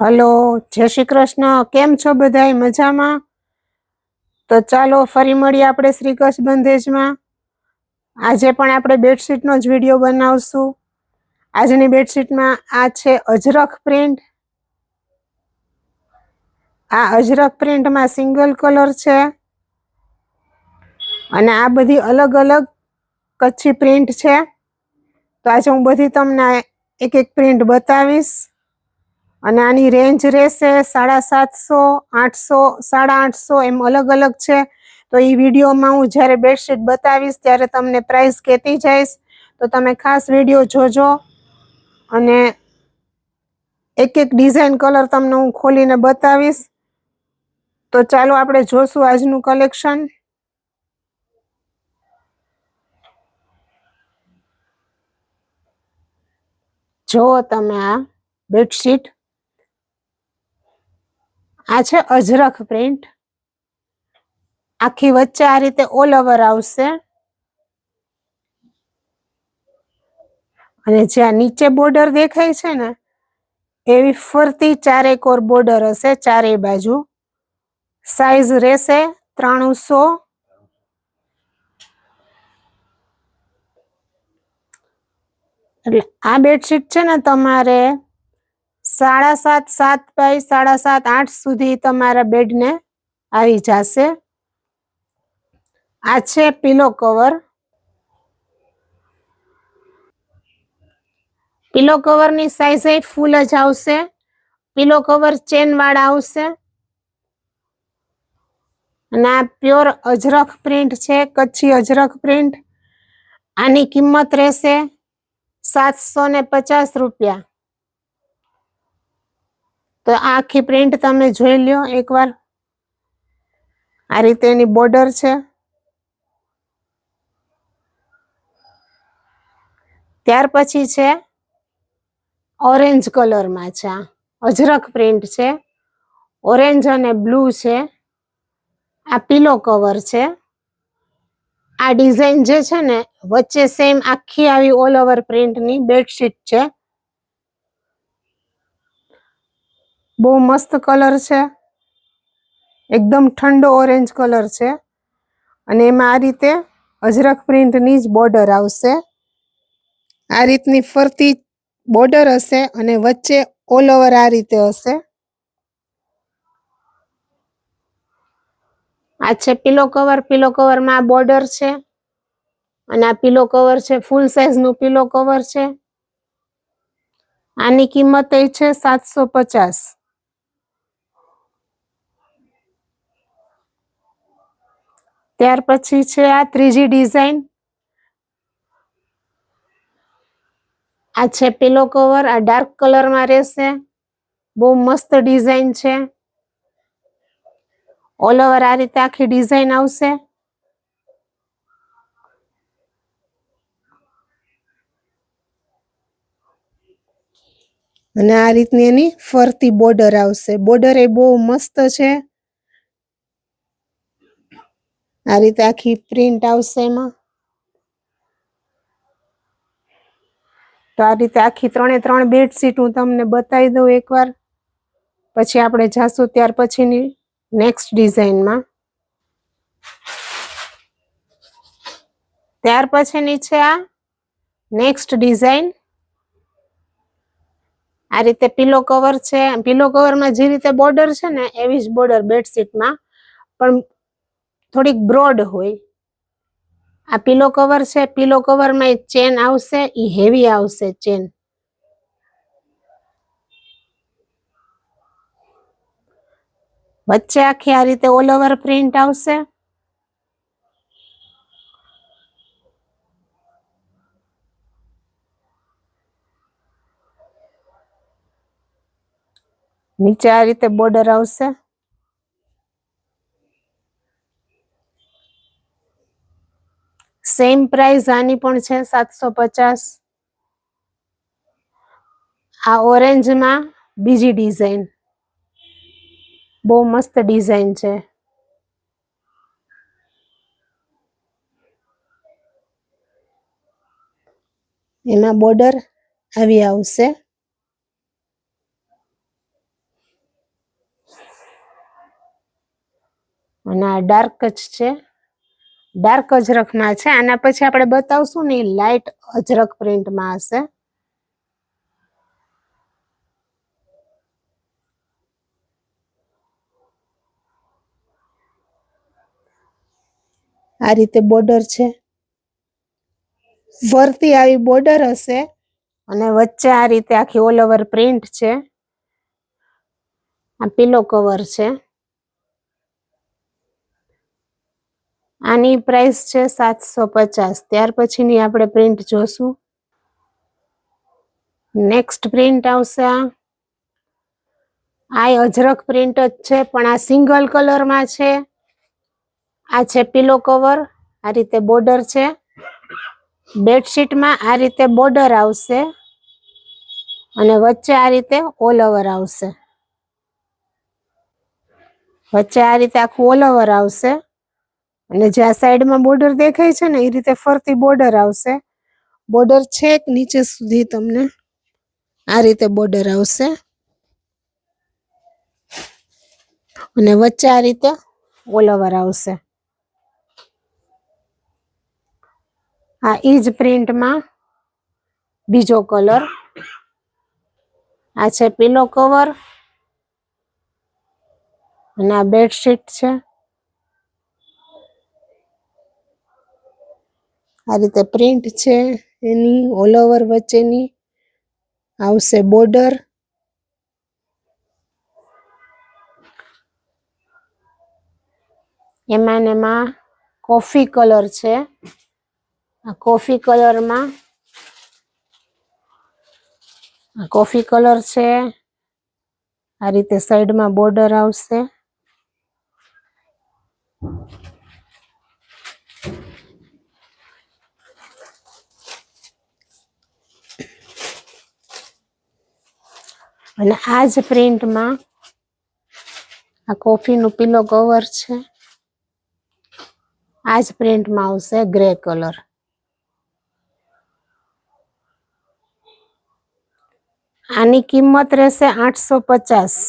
Hello, જય શ્રી કૃષ્ણ. કેમ છો બધાય? મજામાં? તો ચાલો ફરી મળીએ આપણે શ્રી કચ્છ બંધેજમાં. આજે પણ આપણે બેડશીટનો જ વિડીયો બનાવશું. આજની બેડશીટમાં આ છે અજરખ પ્રિન્ટ. આ અજરખ પ્રિન્ટમાં સિંગલ કલર છે અને આ બધી અલગ અલગ કચ્છી પ્રિન્ટ છે. તો આજે હું બધી તમને એક એક પ્રિન્ટ બતાવીશ અને આની રેન્જ રહેશે 750, 800, 850 એમ અલગ અલગ છે. તો એ વિડીયોમાં હું જ્યારે બેડશીટ બતાવીશ ત્યારે તમને પ્રાઇસ કહેતી જઈશ, તો તમે ખાસ વિડીયો જોજો. અને એક એક ડિઝાઇન કલર તમને હું ખોલીને બતાવીશ. તો ચાલો આપણે જોશું આજનું કલેક્શન. જુઓ તમે આ બેડશીટ, આ છે અજરખ પ્રિન્ટ. આખી વચ્ચે આ રીતે ઓલ ઓવર આવશે અને જ્યાં નીચે બોર્ડર દેખાય છે ને એવી ફરતી ચારે કોર બોર્ડર હશે ચારેય બાજુ. સાઈઝ રહેશે 300. એટલે આ બેડશીટ છે ને તમારે 7.5, 7 બાય 7.5, 8 સુધી તમારા બેડને આવી જશે. આ છે પિલો કવર. પિલો કવરની સાઈઝ એ ફૂલ જ આવશે. પિલો કવર ચેન વાળા આવશે અને આ પ્યોર અજરખ પ્રિન્ટ છે, કચ્છી અજરખ પ્રિન્ટ. આની કિંમત રહેશે 750 રૂપિયા. તો આ આખી પ્રિન્ટ તમે જોઈ લ્યો એકવાર. આ રીતે એની બોર્ડર છે. ત્યાર પછી છે ઓરેન્જ કલરમાં છે. આ અજરખ પ્રિન્ટ છે, ઓરેન્જ અને બ્લુ છે. આ પિલો કવર છે. આ ડિઝાઇન જે છે ને વચ્ચે સેમ આખી આવી ઓલ ઓવર પ્રિન્ટની બેડશીટ છે. બહુ મસ્ત કલર છે, એકદમ ઠંડો ઓરેન્જ કલર છે અને એમાં આ રીતે અજરખ પ્રિન્ટની જ બોર્ડર આવશે. આ રીતની ફરતી બોર્ડર હશે અને વચ્ચે ઓલ ઓવર આ રીતે હશે. આ છે પિલો કવર. પિલો કવરમાં આ બોર્ડર છે અને આ પિલો કવર છે ફૂલ સાઈઝનું પિલો કવર છે. આની કિંમત એ છે 750. ત્યાર પછી છે આ ત્રીજી ડિઝાઇન. આ છે પિલો કવર. આ ડાર્ક કલરમાં રહેશે. બહુ મસ્ત ડિઝાઇન છે. ઓલ ઓવર આ રીતે આખી ડિઝાઇન આવશે. અને આ રીતની એની ફરતી બોર્ડર આવશે. બોર્ડર એ બહુ મસ્ત છે. આ રીતે આખી પ્રિન્ટ આવશે એમાં. તો આ રીતે આખી 3 બેડશીટ હું તમને બતાવી દઉં એકવાર, પછી આપણે જાશું ત્યાર પછીની નેક્સ્ટ ડિઝાઇનમાં. ત્યાર પછીની છે આ નેક્સ્ટ ડિઝાઇન. આ રીતે પિલો કવર છે. પિલો કવરમાં જે રીતે બોર્ડર છે ને એવી જ બોર્ડર બેડશીટમાં, પણ થોડીક બ્રોડ હોય. આ પિલો કવર છે. પિલો કવરમાં ચેન આવશે, ઈ હેવી આવશે ચેન. વચ્ચે આખી આ રીતે ઓલ ઓવર પ્રિન્ટ આવશે. નીચે આ રીતે બોર્ડર આવશે. સેમ પ્રાઇસ આની પણ છે 750. આ ઓરેન્જમાં બીજી ડિઝાઇન, બહુ મસ્ત ડિઝાઇન છે. એમાં બોર્ડર આવી આવશે. અને આ ડાર્ક જ છે, ડાર્ક અજરખમાં છે. આના પછી આપણે બતાવશું ને લાઇટ અજરખ પ્રિન્ટમાં હશે. આ રીતે બોર્ડર છે, ફરતી આવી બોર્ડર હશે અને વચ્ચે આ રીતે આખી ઓલ ઓવર પ્રિન્ટ છે. આ પિલો કવર છે. આની પ્રાઇસ છે 750. ત્યાર પછીની આપણે પ્રિન્ટ જોશું. નેક્સ્ટ પ્રિન્ટ આવશે આ અજરખ પ્રિન્ટ જ છે, પણ આ સિંગલ કલરમાં છે. આ છે પિલો કવર, આ રીતે બોર્ડર છે. બેડશીટમાં આ રીતે બોર્ડર આવશે અને વચ્ચે આ રીતે ઓલ ઓવર આવશે. વચ્ચે આ રીતે આખું ઓલ ઓવર આવશે અને જે આ સાઈડમાં બોર્ડર દેખાય છે ને એ રીતે ફરતી બોર્ડર આવશે. બોર્ડર છેક નીચે સુધી તમને આ રીતે બોર્ડર આવશે અને વચ્ચે આ રીતે ઓલ ઓવર આવશે. આ ઈજ પ્રિન્ટમાં બીજો કલર. આ છે પિલો કવર અને આ બેડશીટ છે. આ રીતે પ્રિન્ટ છે એની ઓલ ઓવર વચ્ચેની આવશે બોર્ડર. એમાં કોફી કલર છે. આ કોફી કલરમાં કોફી કલર છે. આ રીતે સાઈડમાં બોર્ડર આવશે. અને આ જ પ્રિન્ટમાં આ કોફીનું પિલો કવર છે. આ જ પ્રિન્ટમાં આવશે ગ્રે કલર. આની કિંમત રહેશે 850.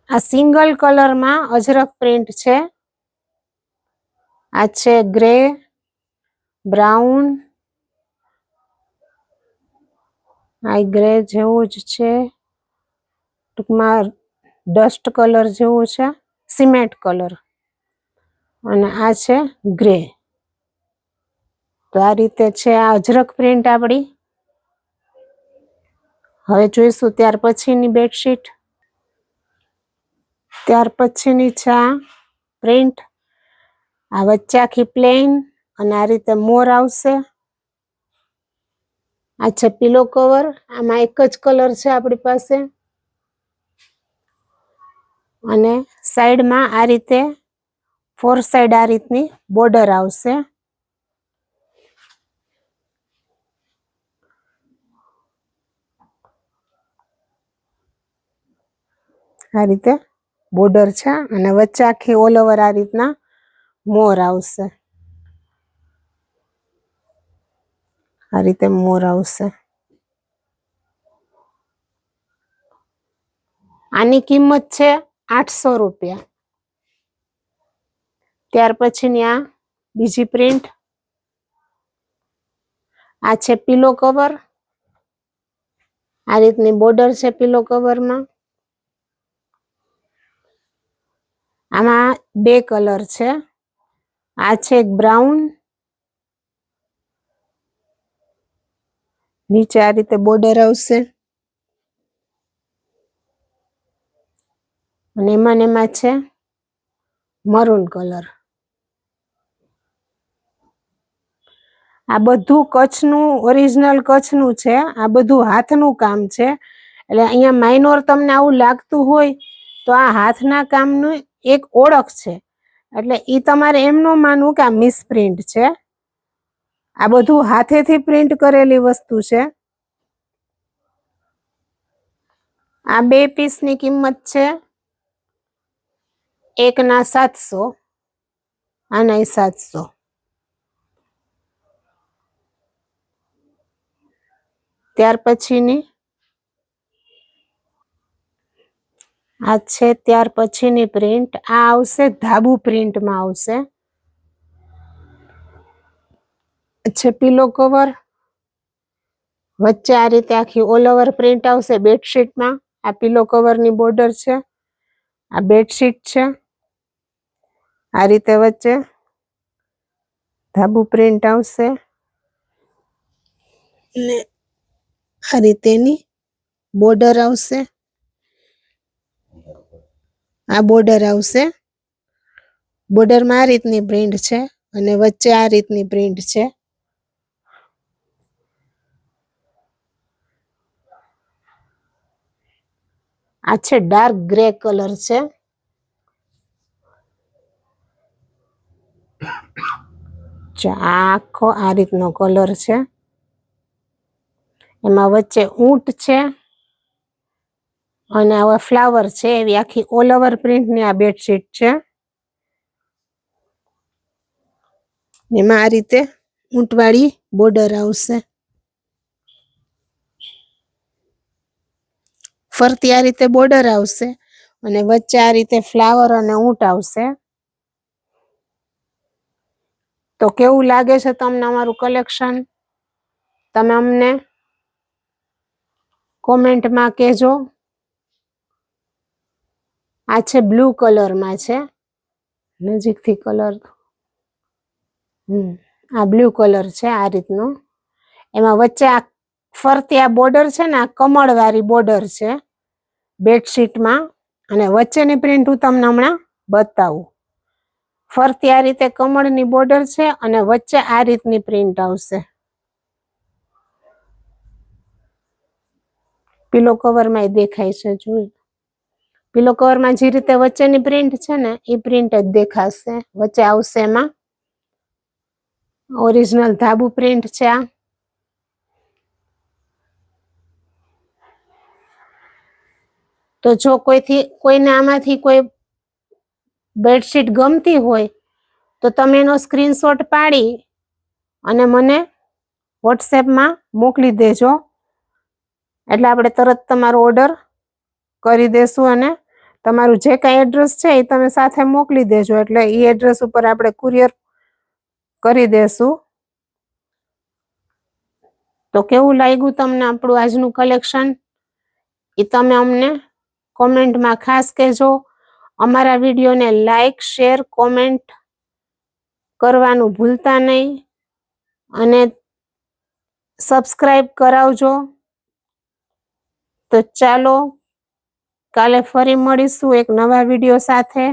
આ સિંગલ કલરમાં અજરખ પ્રિન્ટ છે. આ છે ગ્રે, બ્રાઉન, આ ગ્રે જેવું જ છે, ટૂંકમાં ડસ્ટ કલર જેવું છે, સિમેન્ટ કલર, અને આ છે ગ્રે. તો આ રીતે છે આ અજરખ પ્રિન્ટ આપણી. હવે જોઈશું ત્યાર પછીની બેડશીટ. ત્યાર પછીની છે આ પ્રિન્ટ. આ વચ્ચે આખી પ્લેન અને આ રીતે મોર આવશે. આ છે પિલો કવર. આમાં એક જ કલર છે આપણી પાસે અને સાઈડમાં આ રીતે ફોર સાઈડ આ રીતની બોર્ડર આવશે. આ રીતે બોર્ડર છે અને વચ્ચે આખી ઓલ ઓવર આ રીતના મોર આવશે. આ રીતે મોર આવશે. આની કિંમત છે 800 રૂપિયા. ત્યાર પછીની આ બીજી પ્રિન્ટ. આ છે પિલો કવર. આ રીતની બોર્ડર છે પિલો કવરમાં. આમાં બે કલર છે. આ છે બ્રાઉન, નીચે આ રીતે બોર્ડર આવશે અને એમાં છે મરૂન કલર. આ બધું કચ્છનું ઓરિજિનલ કચ્છનું છે. આ બધું હાથનું કામ છે. એટલે અહીંયા માઇનોર તમને આવું લાગતું હોય તો આ હાથના કામનું એક ઓળખ છે. એટલે ઈ તમારે એમ ન માનવું કે આ મિસપ્રિન્ટ છે. આ બધું હાથેથી પ્રિન્ટ કરેલી વસ્તુ છે. આ બે પીસની કિંમત છે એકના 700, આના 700. ત્યાર પછીની આ છે ત્યાર પછીની પ્રિન્ટ. આ આવશે ધાબુ પ્રિન્ટમાં આવશે. છે પીલો કવર. વચ્ચે આ રીતે આખી ઓલ ઓવર પ્રિન્ટ આવશે બેડશીટમાં. આ પીલો કવરની બોર્ડર છે. આ બેડશીટ છે. આ રીતે વચ્ચે ધાબુ પ્રિન્ટ આવશે ને આ રીતેની બોર્ડર આવશે. આ બોર્ડર આવશે. બોર્ડરમાં આ રીતની પ્રિન્ટ છે અને વચ્ચે આ રીતની પ્રિન્ટ છે. આ છે ડાર્ક ગ્રે કલર છે. આખો આ રીતનો કલર છે. એમાં વચ્ચે ઊંટ છે અને આવા ફ્લાવર છે. એવી આખી ઓલ ઓવર પ્રિન્ટની આ બેડશીટ છે. એમાં આ રીતે ઊંટવાળી બોર્ડર આવશે. ફરતી આ રીતે બોર્ડર આવશે અને વચ્ચે આ રીતે ફ્લાવર અને ઊંટ આવશે. તો કેવું લાગે છે તમને અમારું કલેક્શન? તમે અમને કોમેન્ટમાં કહેજો. આ છે બ્લુ કલરમાં છે. નજીકથી કલર. આ બ્લુ કલર છે આ રીતનો. એમાં વચ્ચે આ ફરતી આ બોર્ડર છે ને, આ કમળવાળી બોર્ડર છે બેડશીટમાં. અને વચ્ચેની પ્રિન્ટ હું તમને હમણાં બતાવું. ફરતી આ રીતે કમળની બોર્ડર છે અને વચ્ચે આ રીતની પ્રિન્ટ આવશે. પીલો કવરમાં દેખાય છે. જોઈ, પીલો કવરમાં જે રીતે વચ્ચેની પ્રિન્ટ છે ને એ પ્રિન્ટ જ દેખાશે. વચ્ચે આવશે એમાં ઓરિજિનલ ધાબુ પ્રિન્ટ છે. આ તો જો કોઈને આમાંથી કોઈ બેડશીટ ગમતી હોય તો તમે એનો સ્ક્રીનશોટ પાડી અને મને વોટ્સએપમાં મોકલી દેજો. એટલે આપણે તરત તમારો ઓર્ડર કરી દેશું અને તમારું જે કાંઈ એડ્રેસ છે એ તમે સાથે મોકલી દેજો. એટલે એ એડ્રેસ ઉપર આપણે કુરિયર કરી દેશું. તો કેવું લાગ્યું તમને આપણું આજનું કલેક્શન એ તમે અમને કોમેન્ટમાં ખાસ કહેજો. અમારા વિડીયોને લાઈક, શેર, કોમેન્ટ કરવાનું ભૂલતા નહીં અને સબસ્ક્રાઈબ કરાવજો. તો ચાલો કાલે ફરી મળીશું એક નવા વિડીયો સાથે.